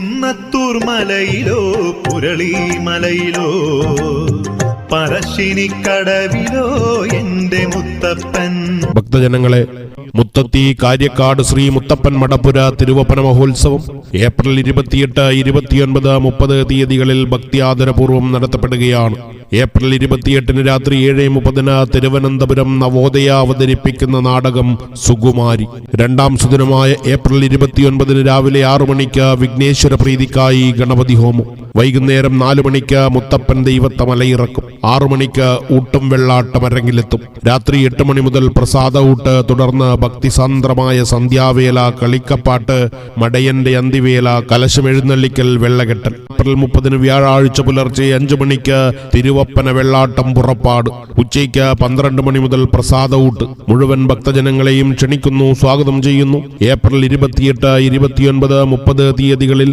കുന്നത്തൂർ മലയിലോ പുരളി മലയിലോ പറശ്ശിനിക്കടവിലോ എന്റെ മുത്തപ്പൻ. ഭക്തജനങ്ങളെ, മുത്തത്തി കാര്യക്കാട് ശ്രീ മുത്തപ്പൻ മടപ്പുര തിരുവപ്പന മഹോത്സവം ഏപ്രിൽ 28, 29, 30 തീയതികളിൽ ഭക്തിയാദരപൂർവ്വം നടത്തപ്പെടുകയാണ്. ഏപ്രിൽ 28 രാത്രി 7:30 തിരുവനന്തപുരം നവോദയ അവതരിപ്പിക്കുന്ന നാടകം സുകുമാരി. രണ്ടാം സുദിനമായ ഏപ്രിൽ 29 രാവിലെ 6 മണിക്ക് വിഘ്നേശ്വര പ്രീതിക്കായി ഗണപതി ഹോമം. വൈകുന്നേരം 4 മണിക്ക് മുത്തപ്പൻ ദൈവത്തെ മലയിറക്കും. 6 മണിക്ക് ഊട്ടും വെള്ളാട്ടം അരങ്ങിലെത്തും. രാത്രി 8 മണി മുതൽ പ്രസാദ ഊട്ട്, തുടർന്ന് ഭക്തിസാന്ദ്രമായ സന്ധ്യാവേല, കളിക്കപ്പാട്ട്, മടയന്റെ അന്തിവേല, കലശമെഴുന്നള്ളിക്കൽ, വെള്ളകെട്ടൽ. ഏപ്രിൽ 30 വ്യാഴാഴ്ച പുലർച്ചെ 5 മണിക്ക് തിരുവപ്പന വെള്ളാട്ടം പുറപ്പാട്. ഉച്ചയ്ക്ക് 12 മണി മുതൽ പ്രസാദ ഊട്ട്. മുഴുവൻ ഭക്തജനങ്ങളെയും ക്ഷണിക്കുന്നു, സ്വാഗതം ചെയ്യുന്നു. ഏപ്രിൽ 28, 29, 30 തീയതികളിൽ